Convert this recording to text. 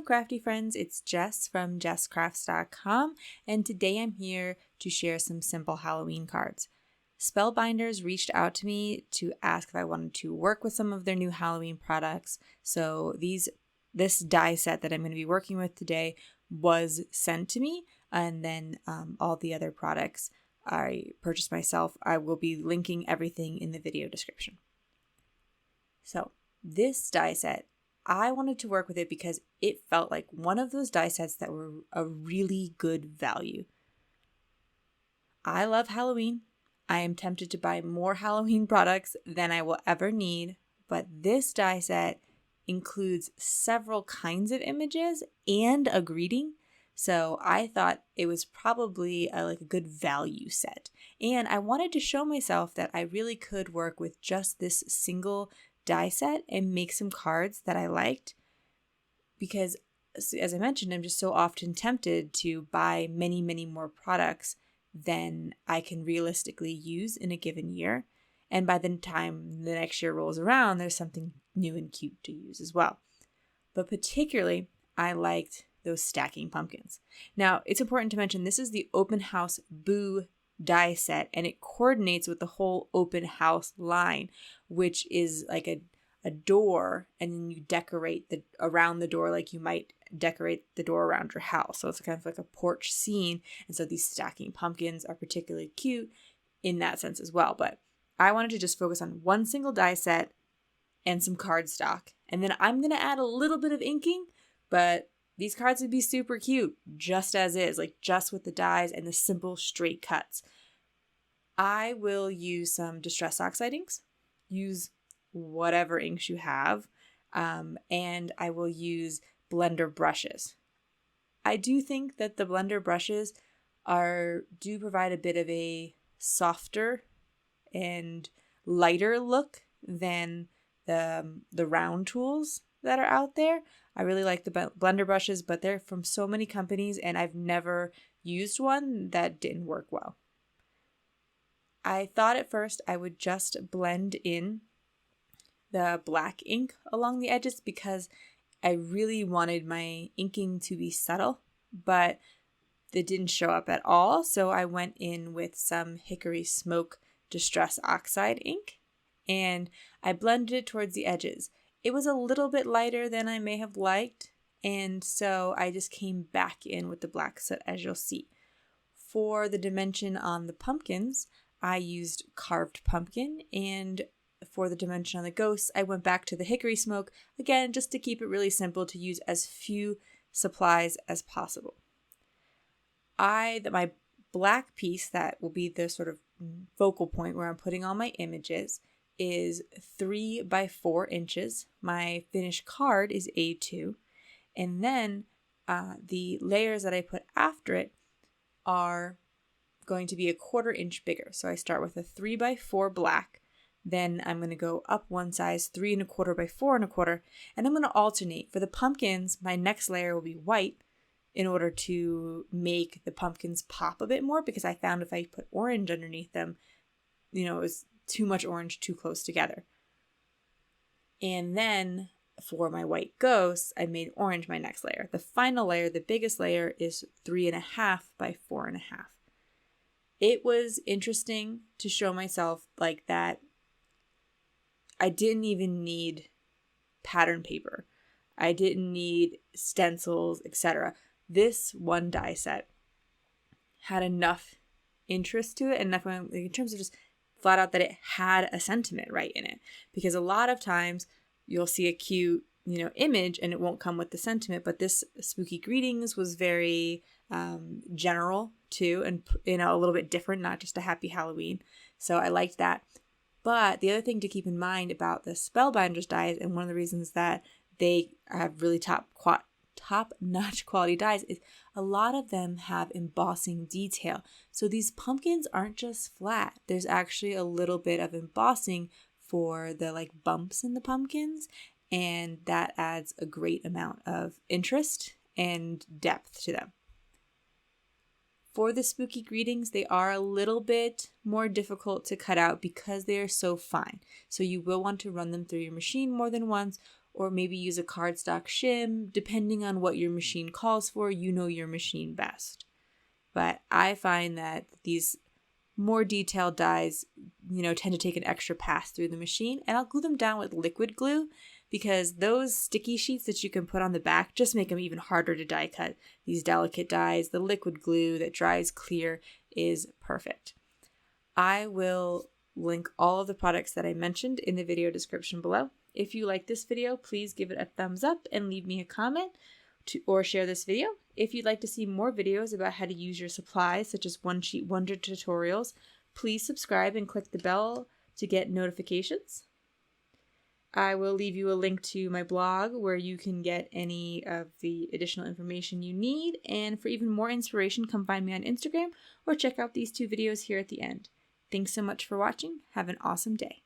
crafty friends, it's Jess from jesscrafts.com, and today I'm here to share some simple Halloween cards. Spellbinders reached out to me to ask if I wanted to work with some of their new Halloween products. So this die set that I'm going to be working with today was sent to me, and then all the other products I purchased myself. I will be linking everything in the video description. So this die set, I wanted to work with it because it felt like one of those die sets that were a really good value. I love Halloween. I am tempted to buy more Halloween products than I will ever need, but this die set includes several kinds of images and a greeting, so I thought it was probably a good value set. And I wanted to show myself that I really could work with just this single die set and make some cards that I liked, because as I mentioned, I'm just so often tempted to buy many more products than I can realistically use in a given year, and by the time the next year rolls around, there's something new and cute to use as well. But particularly I liked those stacking pumpkins. Now it's important to mention this is the Open House Boo die set, and it coordinates with the whole Open House line, which is like a door, and then you decorate around the door like you might decorate the door around your house. So it's kind of like a porch scene, and so these stacking pumpkins are particularly cute in that sense as well. But I wanted to just focus on one single die set and some cardstock, and then I'm going to add a little bit of inking, but these cards would be super cute just as is, like just with the dies and the simple straight cuts. I will use some Distress Oxide inks, use whatever inks you have, and I will use blender brushes. I do think that the blender brushes do provide a bit of a softer and lighter look than the round tools that are out there. I really like the blender brushes, but they're from so many companies, and I've never used one that didn't work well. I thought at first I would just blend in the black ink along the edges because I really wanted my inking to be subtle, but it didn't show up at all. So I went in with some Hickory Smoke Distress Oxide ink, and I blended it towards the edges. It was a little bit lighter than I may have liked, and so I just came back in with the black soot, as you'll see. For the dimension on the pumpkins, I used carved pumpkin, and for the dimension on the ghosts, I went back to the Hickory Smoke, again, just to keep it really simple to use as few supplies as possible. My black piece that will be the sort of focal point where I'm putting all my images is 3 by 4 inches. My finished card is A2, and then the layers that I put after it are going to be a 1/4 inch bigger. So I start with a 3 by 4 black, then I'm going to go up one size, 3 1/4 by 4 1/4, and I'm going to alternate. For the pumpkins, my next layer will be white in order to make the pumpkins pop a bit more, because I found if I put orange underneath them, it was too much orange too close together. And then for my white ghosts, I made orange my next layer. The final layer, the biggest layer, is 3 1/2 by 4 1/2. It was interesting to show myself like that. I didn't even need pattern paper. I didn't need stencils, etc. This one die set had enough interest to it, enough in terms of just flat out that it had a sentiment right in it. Because a lot of times you'll see a cute, image and it won't come with the sentiment. But this Spooky Greetings was very general too, and a little bit different, not just a Happy Halloween. So I liked that. But the other thing to keep in mind about the Spellbinders dies, and one of the reasons that they have really top-notch quality dies, is a lot of them have embossing detail. So these pumpkins aren't just flat. There's actually a little bit of embossing for the bumps in the pumpkins, and that adds a great amount of interest and depth to them. For the Spooky Greetings, they are a little bit more difficult to cut out because they are so fine. So you will want to run them through your machine more than once, or maybe use a cardstock shim. Depending on what your machine calls for, you know your machine best. But I find that these more detailed dies, tend to take an extra pass through the machine, and I'll glue them down with liquid glue because those sticky sheets that you can put on the back just make them even harder to die cut. These delicate dies, the liquid glue that dries clear is perfect. I will link all of the products that I mentioned in the video description below. If you like this video, please give it a thumbs up and leave me a comment or share this video. If you'd like to see more videos about how to use your supplies, such as One Sheet Wonder tutorials, please subscribe and click the bell to get notifications. I will leave you a link to my blog where you can get any of the additional information you need. And for even more inspiration, come find me on Instagram or check out these 2 videos here at the end. Thanks so much for watching. Have an awesome day.